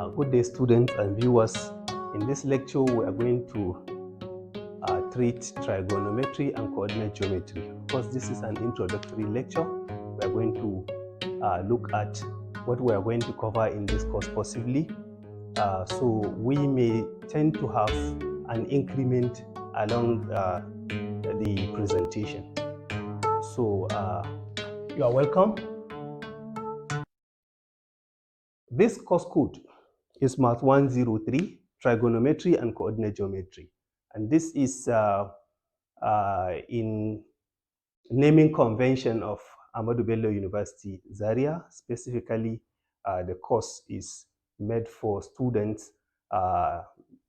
Good day, students and viewers. In this lecture, we are going to treat trigonometry and coordinate geometry. Of course, this is an introductory lecture. We are going to look at what we are going to cover in this course possibly. So we may tend to have an increment along the presentation. So you are welcome. This course code is Math 103, Trigonometry and Coordinate Geometry. And this is in naming convention of Ahmadu Bello University, Zaria. Specifically, the course is made for students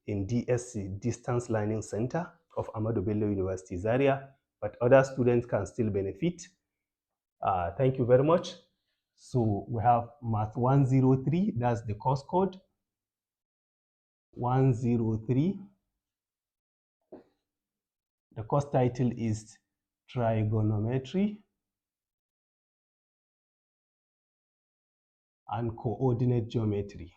in DSC, Distance Learning Center of Ahmadu Bello University, Zaria, but other students can still benefit. Thank you very much. So we have Math 103, that's the course code. 103. The course title is Trigonometry and Coordinate Geometry.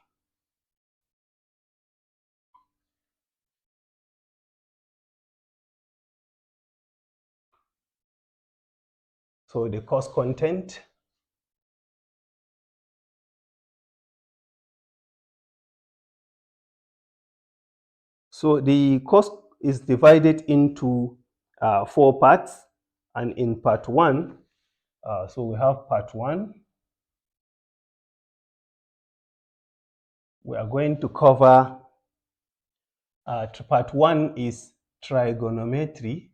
So the course content. So the course is divided into 4 parts, and in part 1, so we have part 1. We are going to cover, part 1 is trigonometry.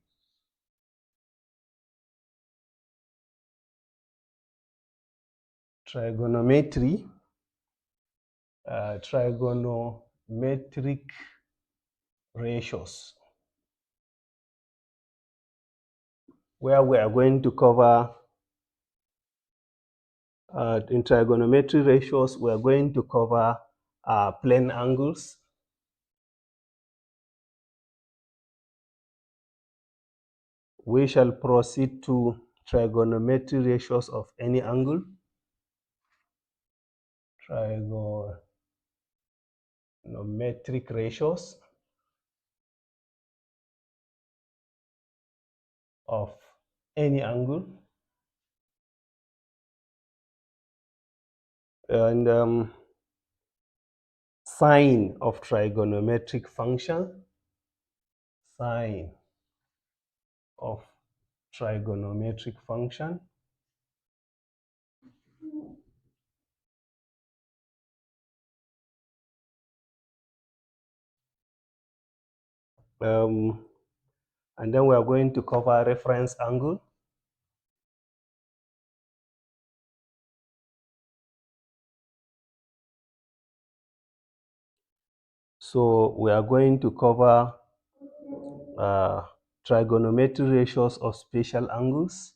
Trigonometric ratios, where we are going to cover in trigonometry ratios, we are going to cover plane angles, we shall proceed to trigonometry ratios of any angle, trigonometric ratios of any angle, and sine of trigonometric function, sine of trigonometric function, and then we are going to cover reference angle, so we are going to cover trigonometry ratios of special angles,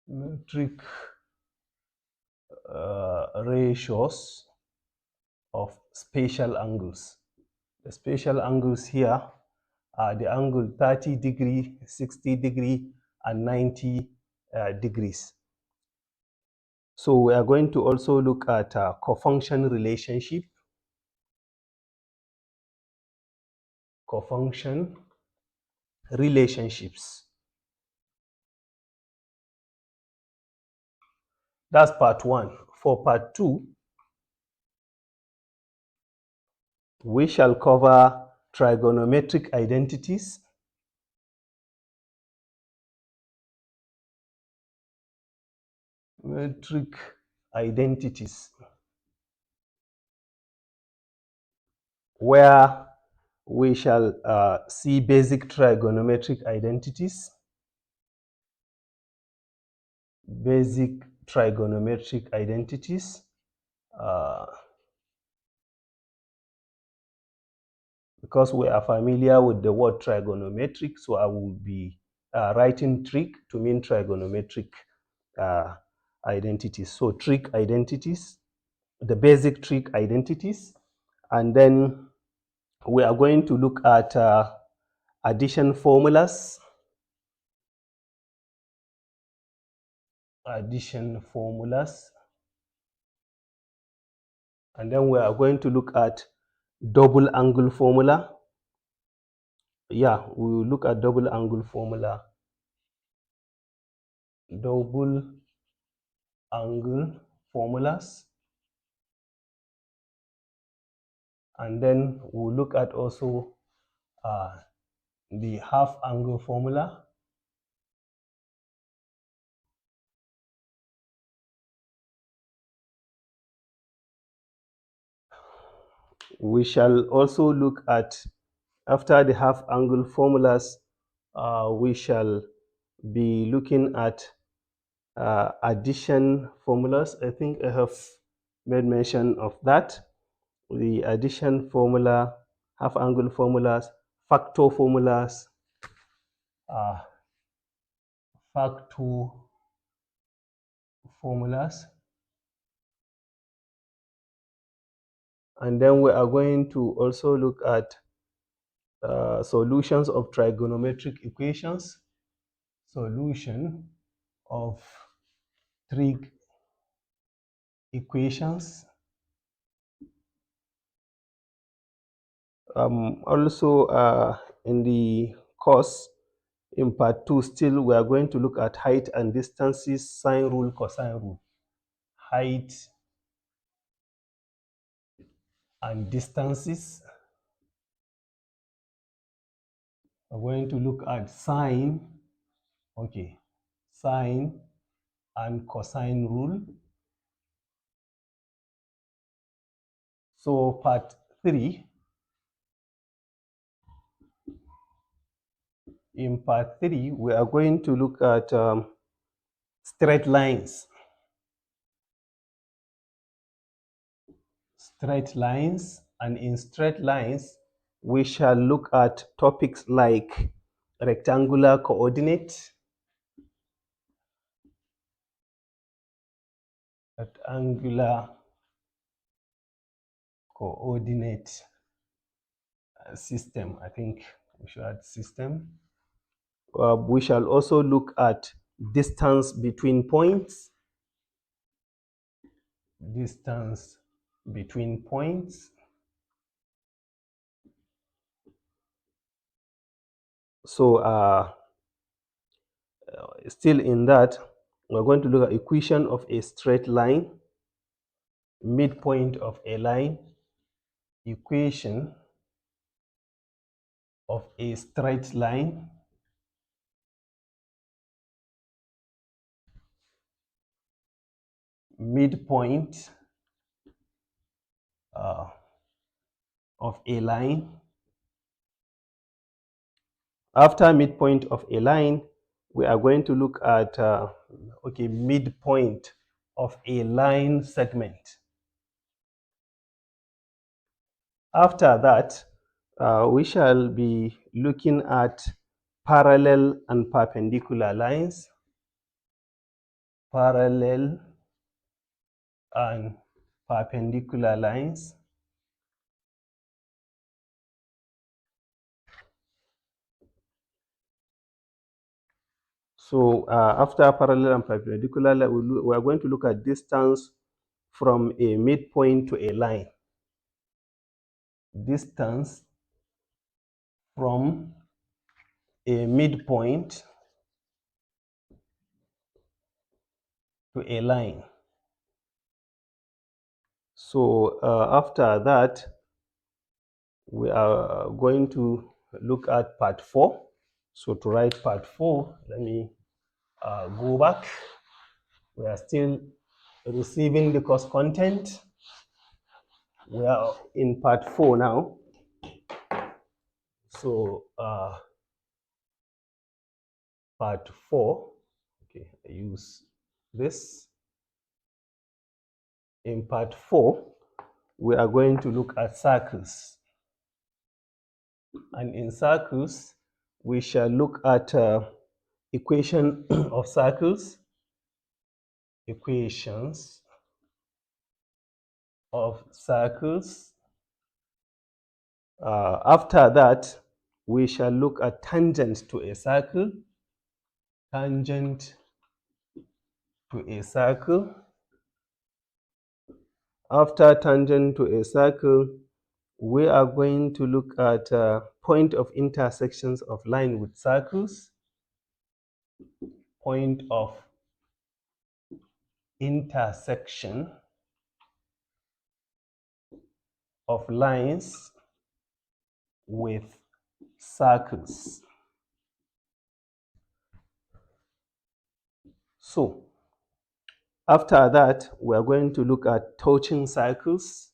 metric ratios of spatial angles. The spatial angles here are the angle 30 degree, 60 degree, and 90 degrees. So we are going to also look at cofunction relationship, cofunction relationships. That's part 1. For part 2, we shall cover trigonometric identities, metric identities, where we shall see basic trigonometric identities, basic trigonometric identities, because we are familiar with the word trigonometric, so I will be writing trig to mean trigonometric identities. So trig identities, the basic trig identities, and then we are going to look at addition formulas, addition formulas. And then we are going to look at double angle formula. Yeah, we will look at double angle formula. Double angle formulas. And then we'll look at also the half angle formula. We shall also look at, after the half angle formulas, we shall be looking at addition formulas. I think I have made mention of that. The addition formula, half angle formulas, factor formulas, factor formulas. And then we are going to also look at solutions of trigonometric equations, solution of trig equations. Also in the course, in part 2 still, we are going to look at height and distances, sine rule, cosine rule. Height and distances. We're going to look at sine, okay, sine and cosine rule. So part 3, in part 3, we are going to look at straight lines. Straight lines, and in straight lines, we shall look at topics like rectangular coordinate, rectangular coordinate system. I think we should add system. We shall also look at distance between points, distance between points. So still in that, we're going to look at equation of a straight line, midpoint of a line, equation of a straight line, midpoint of a line. After midpoint of a line, we are going to look at midpoint of a line segment. After that, we shall be looking at parallel and perpendicular lines, parallel and perpendicular lines. So after parallel and perpendicular line, we are going to look at distance from a midpoint to a line. Distance from a midpoint to a line. So after that, we are going to look at part 4. So to write part 4, let me go back. We are still receiving the course content. We are in part 4 now. So part 4, okay, I use this. In part 4, we are going to look at circles. And in circles, we shall look at equation of circles, equations of circles. After that, we shall look at tangent to a circle, tangent to a circle. After tangent to a circle, we are going to look at point of intersections of line with circles, point of intersection of lines with circles. So after that, we are going to look at touching circles.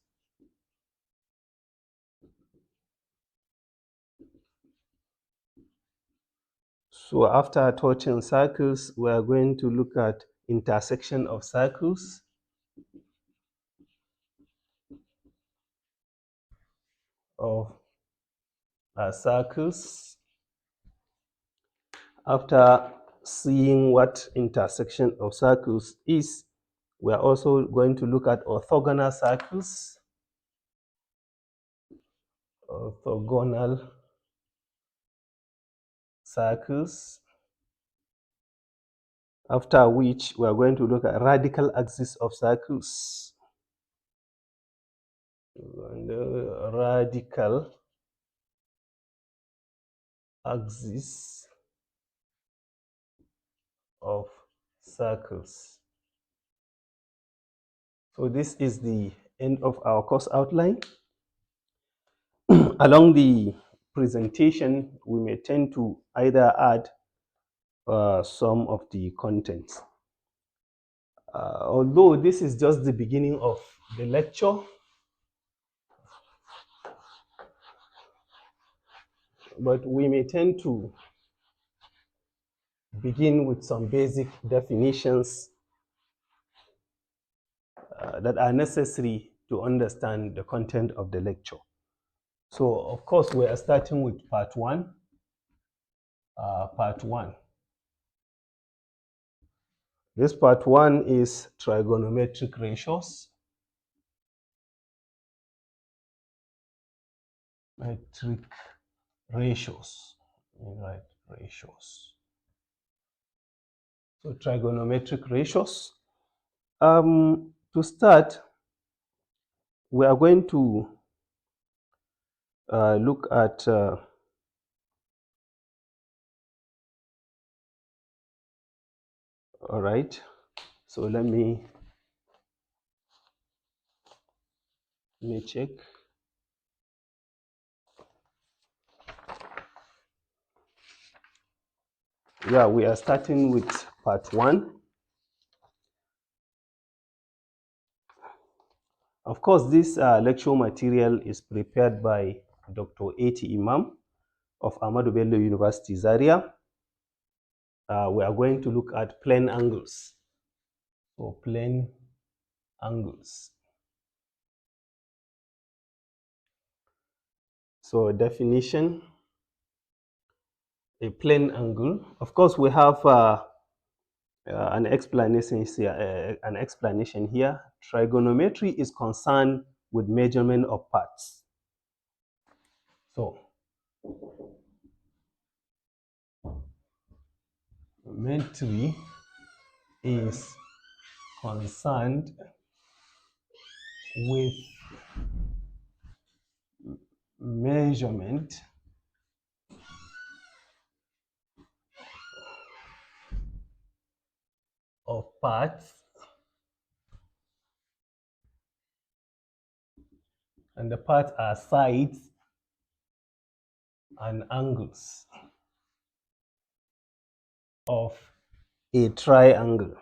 So after touching circles, we are going to look at intersection of circles. Circles. After seeing what intersection of circles is, we are also going to look at orthogonal circles. Orthogonal circles. After which, we are going to look at radical axis of circles. Radical axis of circles. So this is the end of our course outline. Along the presentation, we may tend to either add some of the contents. Although this is just the beginning of the lecture, but we may tend to begin with some basic definitions that are necessary to understand the content of the lecture. So, of course, we are starting with part one. This part one is trigonometric ratios. Metric ratios. Right, ratios. So trigonometric ratios. To start, we are going to look at all right. So let me check. Yeah, we are starting with part one. Of course, this lecture material is prepared by Dr. A.T. Imam of Ahmadu Bello University, Zaria. We are going to look at plane angles. So plane angles. So definition, a plane angle. Of course, we have an explanation here. Trigonometry is concerned with measurement of parts. So trigonometry is concerned with measurement of parts, and the parts are sides and angles of a triangle.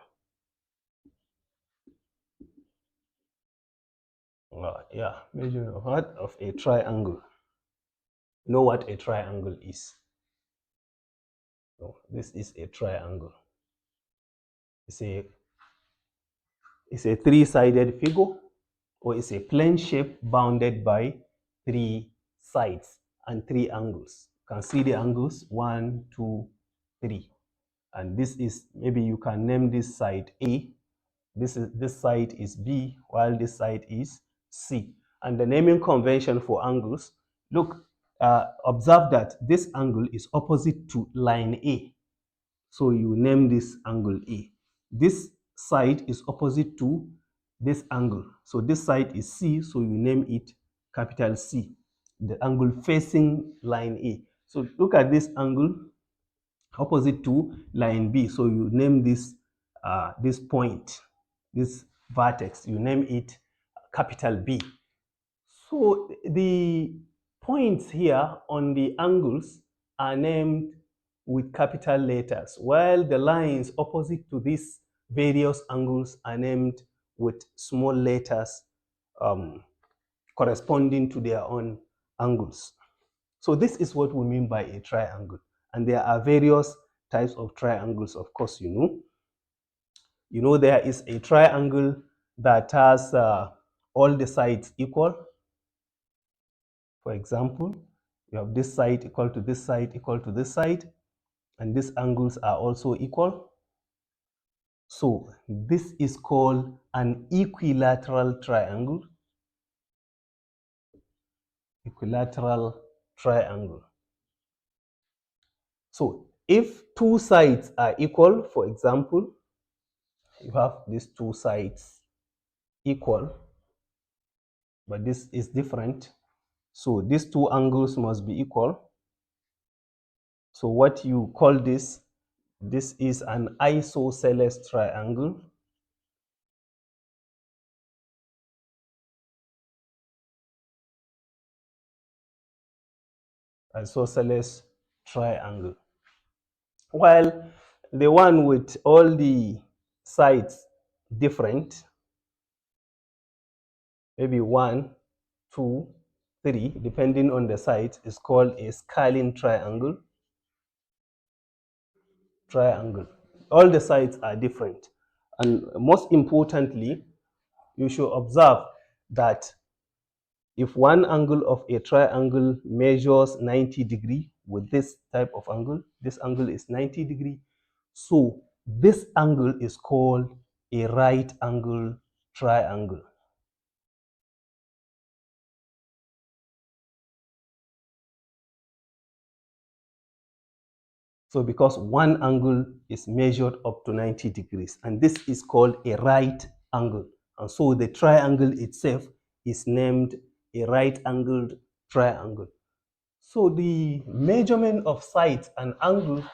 Measurement of what? Of a triangle. Know what a triangle is? So this is a triangle. It's a three-sided figure, or it's a plane shape bounded by three sides and three angles. You can see the angles 1, 2, 3. And this is, maybe you can name this side A, this side is B, while this side is C. And the naming convention for angles, look, observe that this angle is opposite to line A. So you name this angle A. This side is opposite to this angle. So this side is C, so you name it capital C, the angle facing line A. So look at this angle opposite to line B. So you name this point, this vertex, you name it capital B. So the points here on the angles are named with capital letters, while the lines opposite to these various angles are named with small letters corresponding to their own angles. So this is what we mean by a triangle. And there are various types of triangles, of course, you know. You know there is a triangle that has all the sides equal. For example, you have this side equal to this side equal to this side, and these angles are also equal. So this is called an equilateral triangle. Equilateral triangle. So if two sides are equal, for example, you have these two sides equal, but this is different. So these two angles must be equal. So what you call this is an isosceles triangle. Isosceles triangle. While the one with all the sides different, maybe 1, 2, 3, depending on the side, is called a scaling triangle. All the sides are different. And most importantly, you should observe that if one angle of a triangle measures 90 degree with this type of angle, this angle is 90 degree. So this angle is called a right angle triangle. So because one angle is measured up to 90 degrees, and this is called a right angle. And so the triangle itself is named a right angled triangle. So the measurement of sides and angles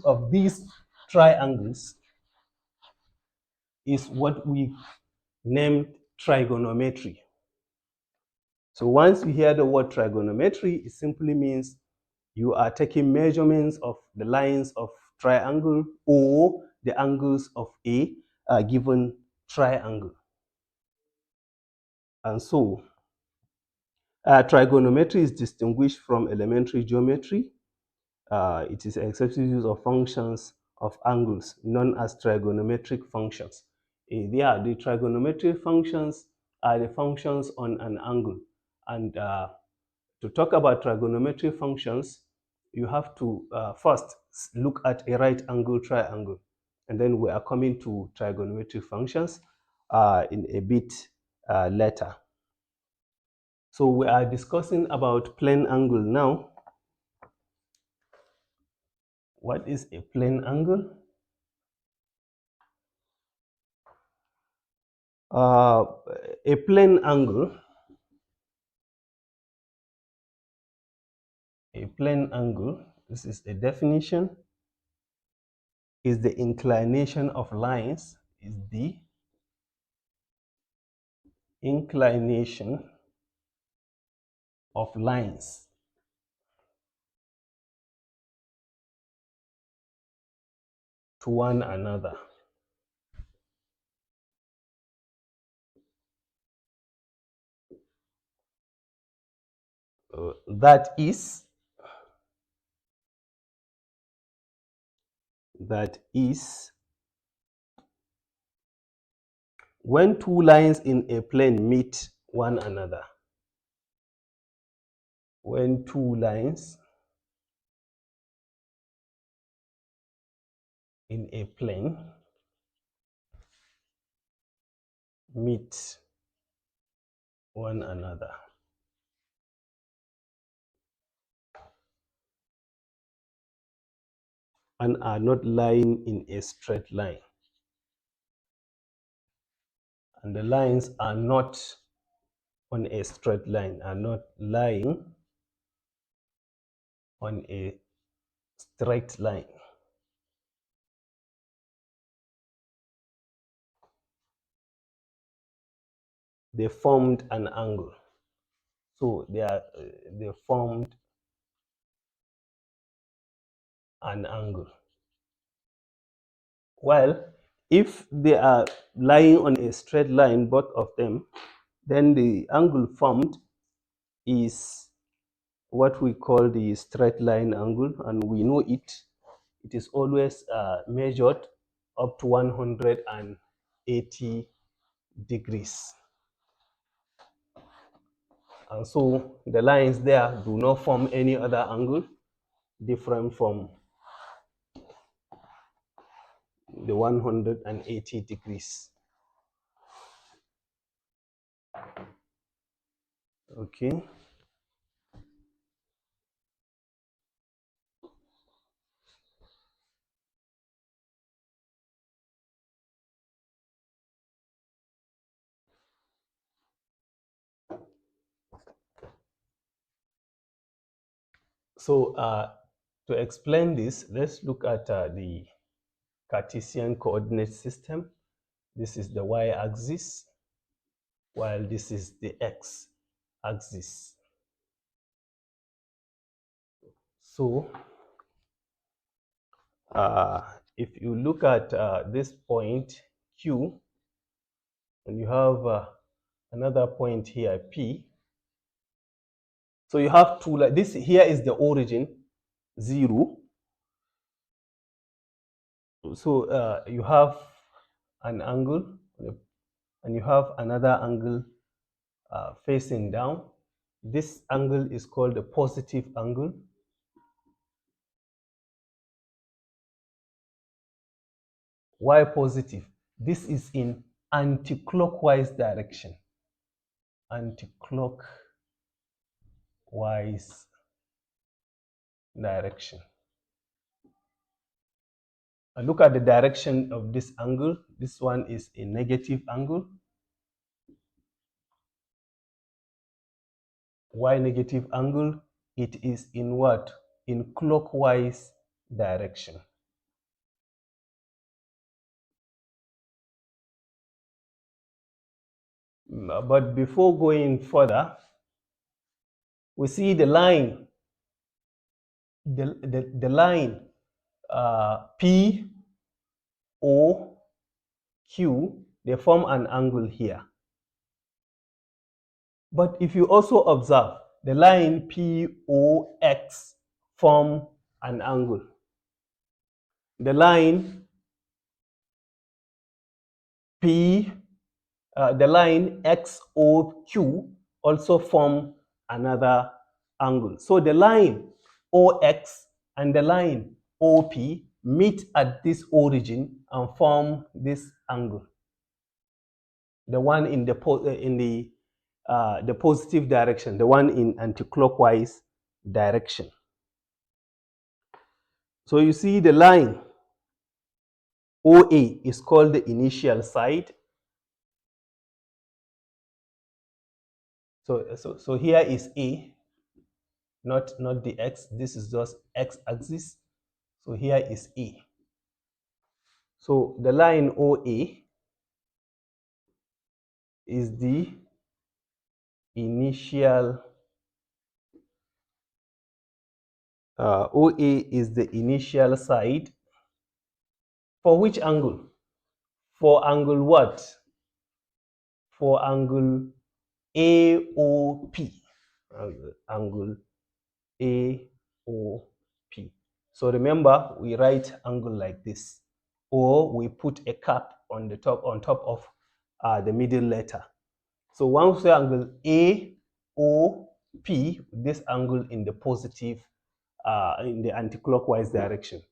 of these triangles is what we named trigonometry. So once you hear the word trigonometry, it simply means you are taking measurements of the lines of triangle or the angles of a given triangle. And so trigonometry is distinguished from elementary geometry. It is excessive use of functions of angles known as trigonometric functions. The trigonometric functions are the functions on an angle. And to talk about trigonometric functions, you have to first look at a right angle triangle. And then we are coming to trigonometric functions in a bit later. So we are discussing about plane angle now. What is a plane angle? Uh, a plane angle, this is a definition, is the inclination of lines, inclination of lines to one another. That is when two lines in a plane meet one another. When two lines in a plane meet one another. And are not lying in a straight line. and the lines are not on a straight line, are not lying on a straight line. They formed an angle. So they formed an angle. Well, if they are lying on a straight line, both of them, then the angle formed is what we call the straight line angle, and we know it. It is always measured up to 180 degrees. And so the lines there do not form any other angle different from the 180 degrees. Okay. So to explain this, let's look at the Cartesian coordinate system. This is the y-axis, while this is the x-axis. So if you look at this point Q, and you have another point here P, so you have two, like this here is the origin, 0. So you have an angle, and you have another angle facing down. This angle is called the positive angle. Why positive? This is in anti-clockwise direction. Anti-clockwise direction. And look at the direction of this angle. This one is a negative angle. Why negative angle? It is in what? In clockwise direction. But before going further, we see the line, the line P, O, Q, they form an angle here. But if you also observe, the line POX form an angle. The line the line XOQ also form another angle. So the line OX and the line OP meet at this origin and form this angle. The one in the positive direction, the one in anti-clockwise direction. So you see the line OA is called the initial side. So here is A, not the X. This is just X-axis. So here is A. So the line OA is the initial OA is the initial side. For which angle? For angle what? For angle AOP. Angle AOP. So remember, we write angle like this, or we put a cap on top of the middle letter. So once we angle AOP, this angle in the positive, in the anti-clockwise direction.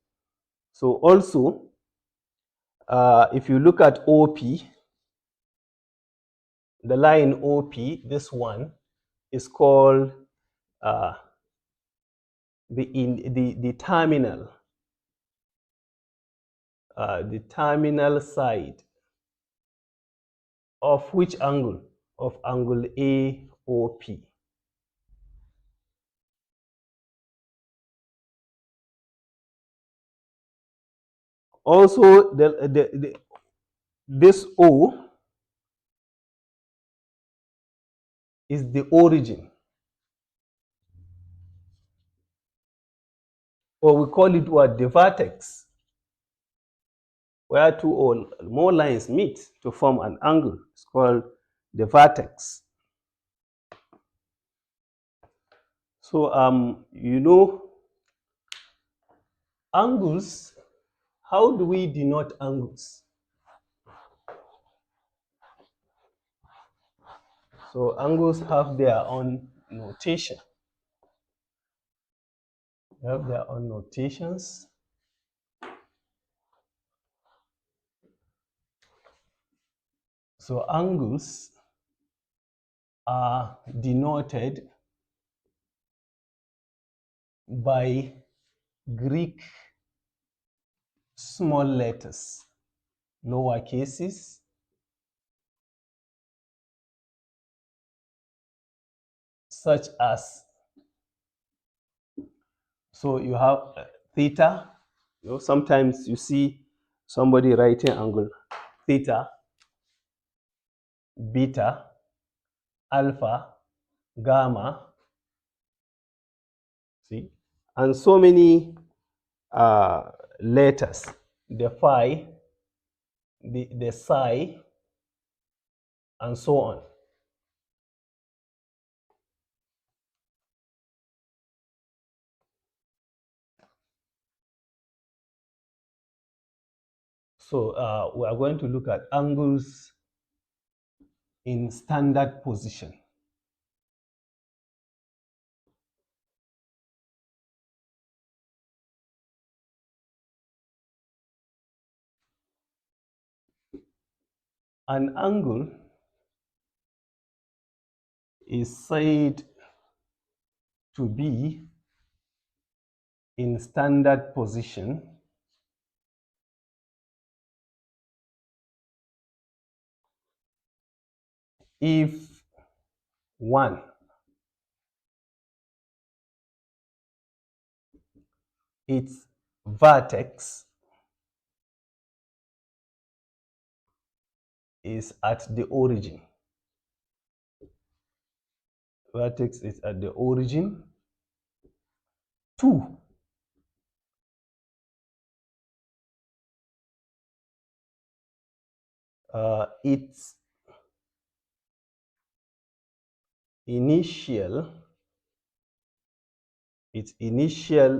So also, if you look at OP, the line OP, this one is called the terminal. The terminal side. Of which angle? Of angle AOP. Also, this O is the origin, or we call it what? The vertex, where two or more lines meet to form an angle. It's called the vertex. So, angles, how do we denote angles? So, angles have their own notation. They have their own notations. So, angles are denoted by Greek small letters, lower cases, such as, so you have theta. Sometimes you see somebody writing angle theta, beta, alpha, gamma, see, and so many letters, the phi, the psi, and so on. So we are going to look at angles in standard position. An angle is said to be in standard position if one, its vertex is at the origin. Vertex is at the origin. Two, its initial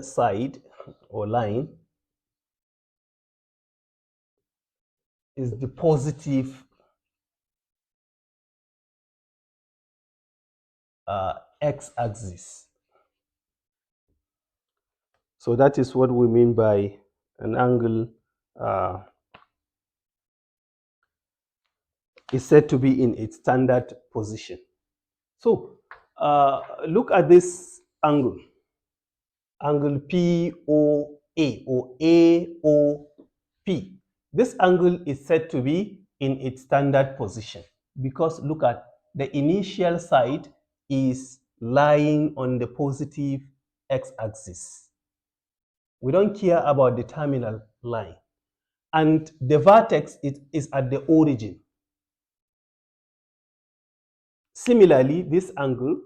side or line is the positive x-axis. So that is what we mean by an angle is said to be in its standard position. So look at this angle, angle POA or AOP. This angle is said to be in its standard position because look at the initial side is lying on the positive x-axis. We don't care about the terminal line. And the vertex is at the origin. Similarly, this angle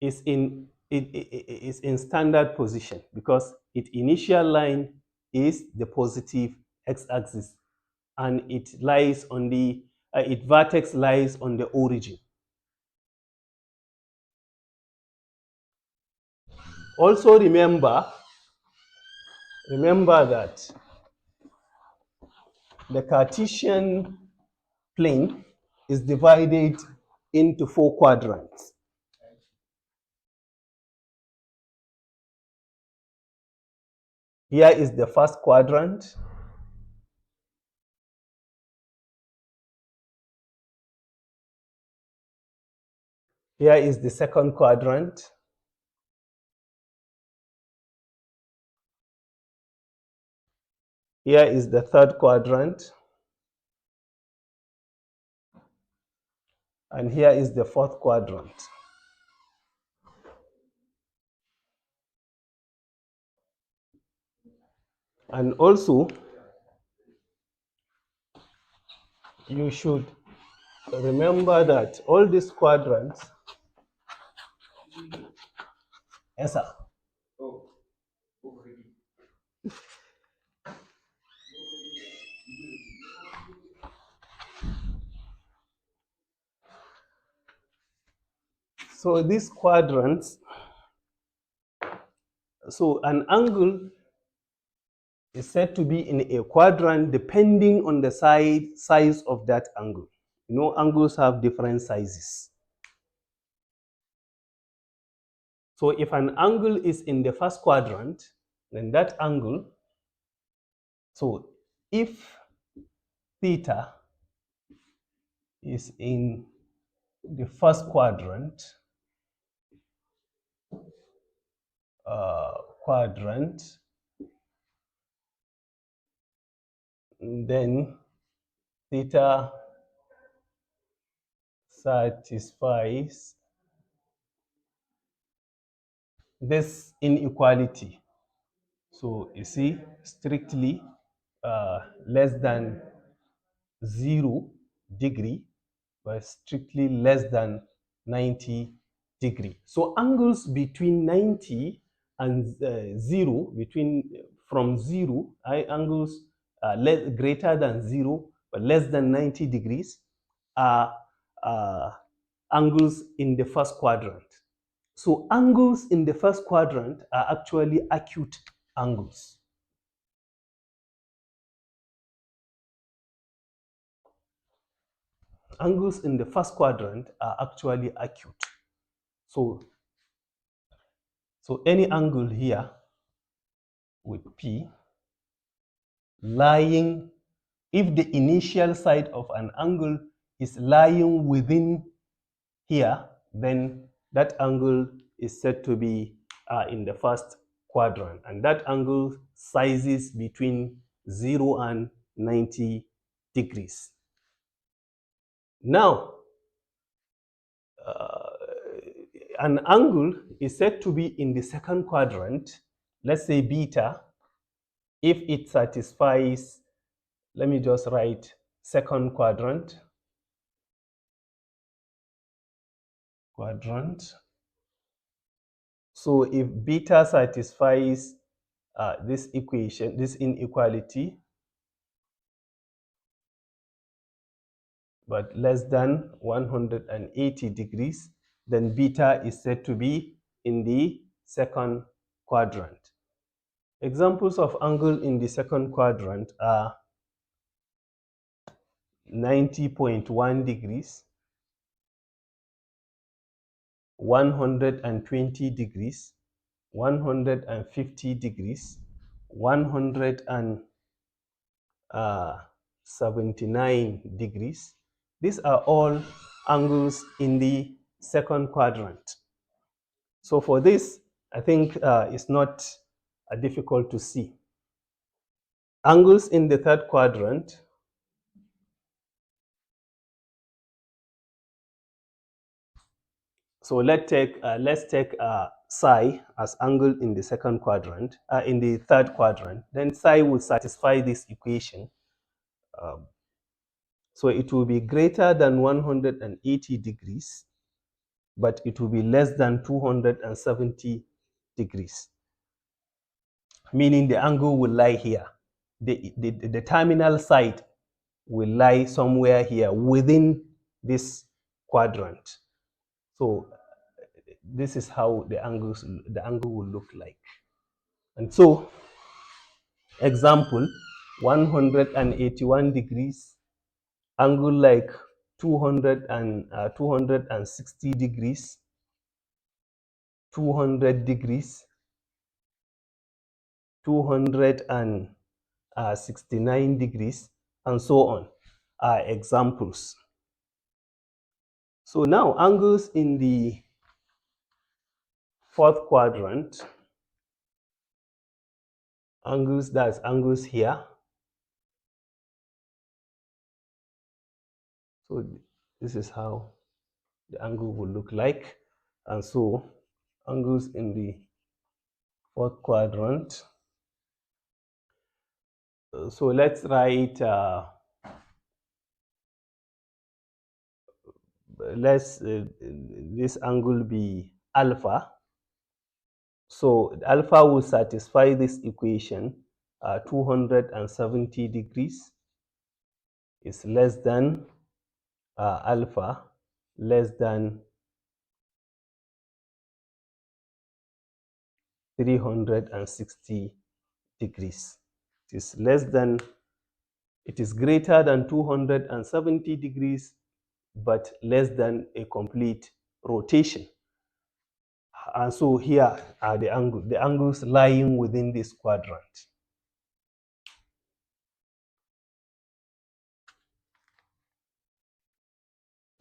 is in standard position because its initial line is the positive x-axis and its vertex lies on the origin. Also remember that the Cartesian plane is divided into 4 quadrants. Here is the first quadrant. Here is the second quadrant. Here is the third quadrant. And here is the fourth quadrant. And also, you should remember that all these quadrants, yes, sir. So these quadrants, so an angle is said to be in a quadrant depending on the size of that angle. You know, angles have different sizes. So if an angle is in the first quadrant, then that angle, so if theta is in the first quadrant, then theta satisfies this inequality. So you see, strictly less than 0 degree, but strictly less than 90 degree. So angles between 90 and 0, from 0, angles greater than 0 but less than 90 degrees are angles in the first quadrant. So angles in the first quadrant are actually acute angles. Angles in the first quadrant are actually acute. So any angle here with P lying, if the initial side of an angle is lying within here, then that angle is said to be in the first quadrant, and that angle sizes between 0 and 90 degrees. Now, an angle is said to be in the second quadrant, let's say beta, if it satisfies, let me just write second quadrant. So if beta satisfies this equation, this inequality, but less than 180 degrees, then beta is said to be in the second quadrant. Examples of angle in the second quadrant are 90.1 degrees, 120 degrees, 150 degrees, 179 degrees. These are all angles in the second quadrant. So for this, I think it's not difficult to see. Angles in the third quadrant, so let's take psi as angle in the second quadrant, in the third quadrant. Then psi will satisfy this equation. So it will be greater than 180 degrees, but it will be less than 270 degrees, meaning the angle will lie here. The terminal side will lie somewhere here within this quadrant. So this is how the angle will look like. And so, example, 181 degrees, angle like 260 degrees, 200 degrees, 269 degrees, and so on are examples. So now angles in the fourth quadrant, that's angles here. So this is how the angle will look like. And so angles in the fourth quadrant. So let's write, this angle be alpha. So alpha will satisfy this equation, 270 degrees is less than alpha less than 360 degrees. It is greater than 270 degrees, but less than a complete rotation. And so here are the angles lying within this quadrant.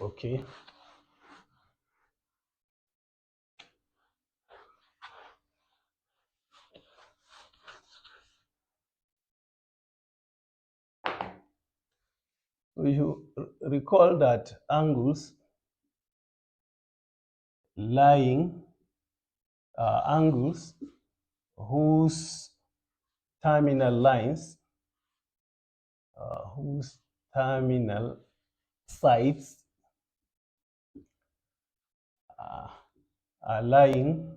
Okay. You recall that angles whose terminal lines, whose terminal sides are lying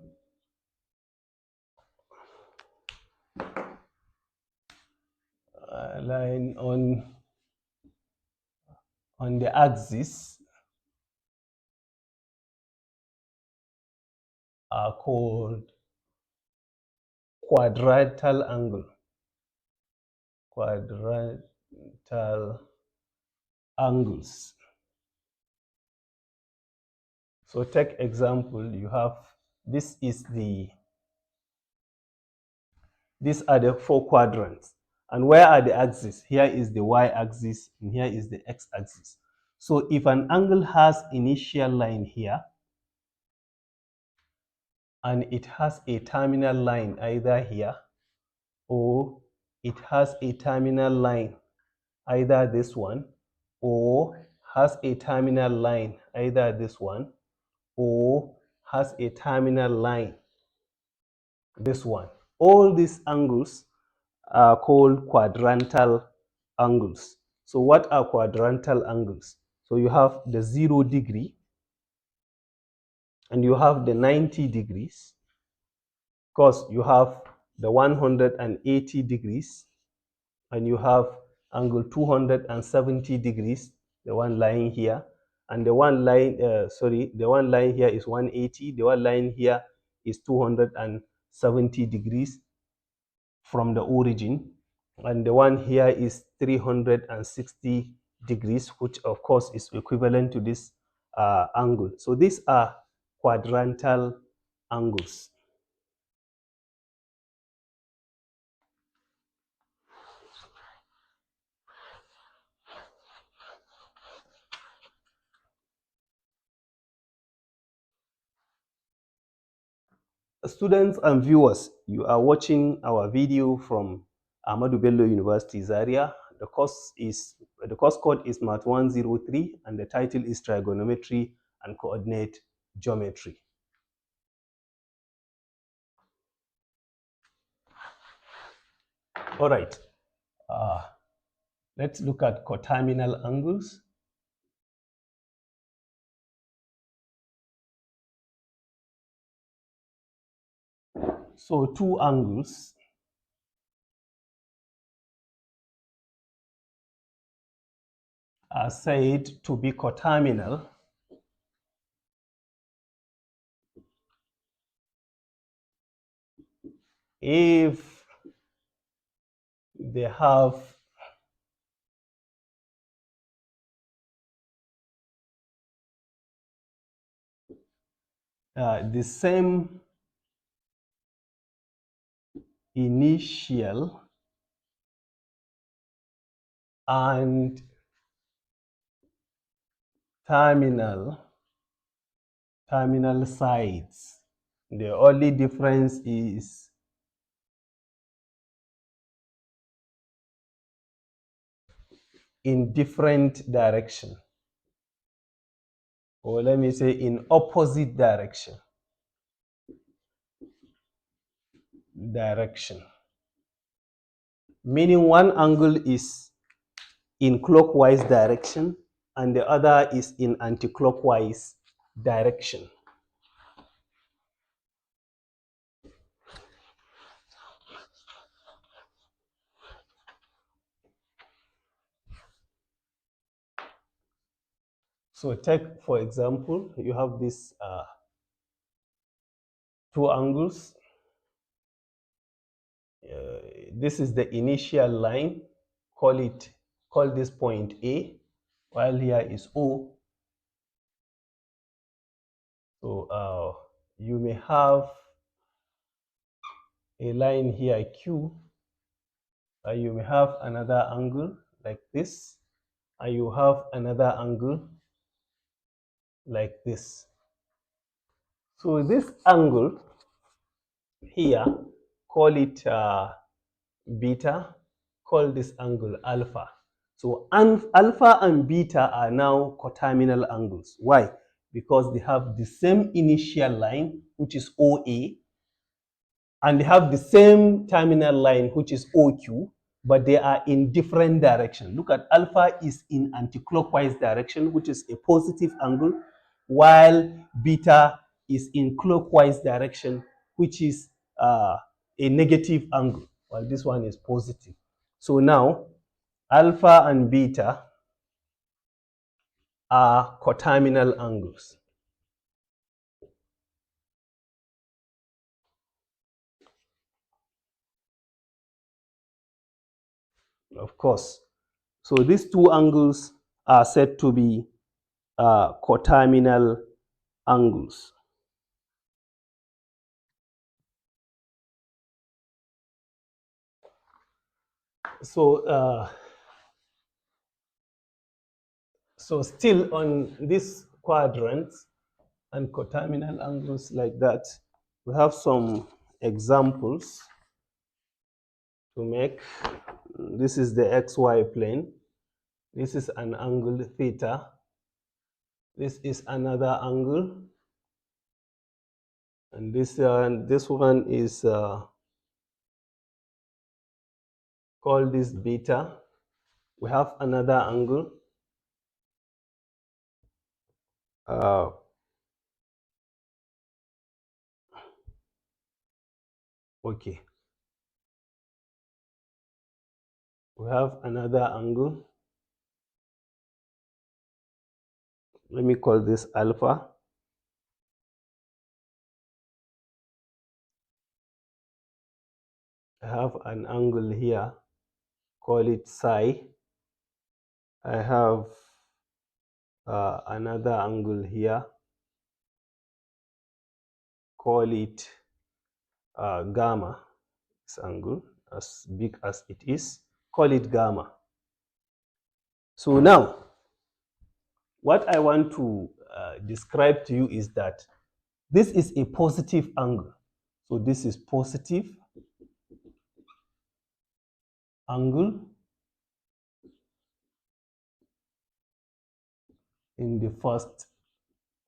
on the axis are called quadrantal angle. Quadrantal angles. So take example, you have, these are the four quadrants. And where are the axes? Here is the y-axis and here is the x-axis. So if an angle has initial line here and it has a terminal line either here, or it has a terminal line either this one, or has a terminal line either this one, or has a terminal line this one. All these angles are called quadrantal angles. So what are quadrantal angles? So you have the 0 degree and you have the 90 degrees. Of course, you have the 180 degrees and you have angle 270 degrees, the one lying here, and the one lying the one lying here is 180, the one lying here is 270 degrees from the origin, and the one here is 360 degrees, which of course is equivalent to this angle. So these are quadrantal angles. Students and viewers, you are watching our video from Ahmadu Bello University, Zaria. The course code is Math 103 and the title is Trigonometry and Coordinate Geometry. All right, let's look at coterminal angles. So two angles are said to be coterminal if they have the same initial and terminal sides. The only difference is in different direction. or let me say in opposite direction. Meaning one angle is in clockwise direction and the other is in anti-clockwise direction. So take, for example, you have these two angles. This is the initial line. Call this point A, while here is O. So you may have a line here Q. You may have another angle like this, and you have another angle like this. So this angle here, call it beta, call this angle alpha. So alpha and beta are now coterminal angles. Why? Because they have the same initial line, which is OA, and they have the same terminal line, which is OQ, but they are in different directions. Look at alpha is in anti-clockwise direction, which is a positive angle, while beta is in clockwise direction, which is a negative angle, while this one is positive. So now, alpha and beta are coterminal angles. Of course. So these two angles are said to be coterminal angles. So so still on these quadrants and coterminal angles like that, we have some examples to make. This is the XY plane. This is an angle theta. This is another angle. And this one is called this beta. We have another angle. Okay. We have another angle. Let me call this alpha. I have an angle here, call it psi. I have another angle here, call it gamma. This angle, as big as it is, call it gamma. So now, what I want to describe to you is that this is a positive angle. So this is positive angle in the first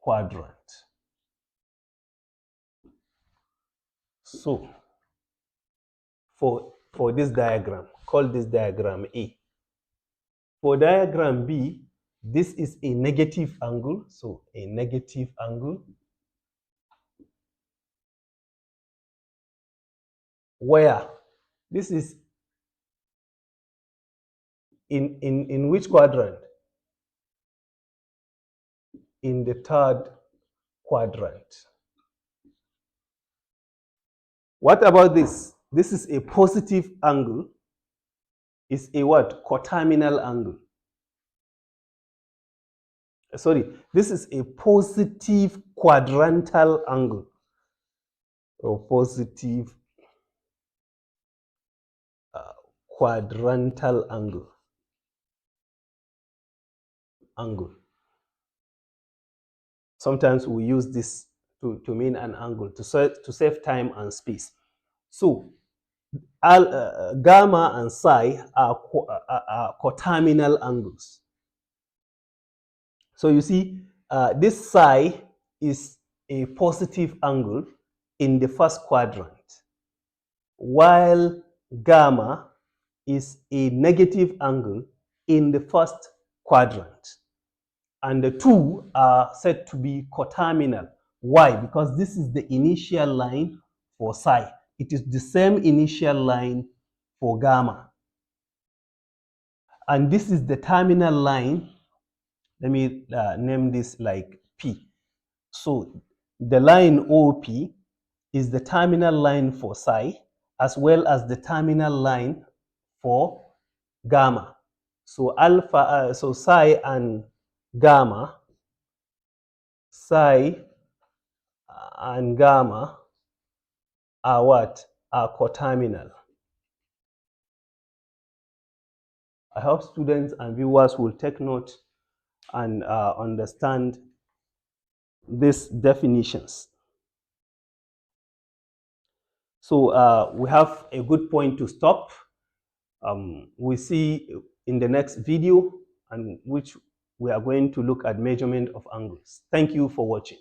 quadrant. So for this diagram, call this diagram A. For diagram B, this is a negative angle, so a negative angle, where this is in which quadrant? In the third quadrant. What about this? This is a positive angle. It's a what? Coterminal angle. Sorry, this is a positive quadrantal angle. Or positive quadrantal angle. Sometimes we use this to mean an angle, to save time and space. So gamma and psi are coterminal angles. So you see, this psi is a positive angle in the first quadrant, while gamma is a negative angle in the first quadrant. And the two are said to be coterminal. Why? Because this is the initial line for psi. It is the same initial line for gamma. And this is the terminal line. Let me name this like P. So the line OP is the terminal line for psi as well as the terminal line for gamma. So so psi and gamma, psi and gamma are what? Are coterminal. I hope students and viewers will take note and understand these definitions. So we have a good point to stop. We see in the next video, and which we are going to look at measurement of angles. Thank you for watching.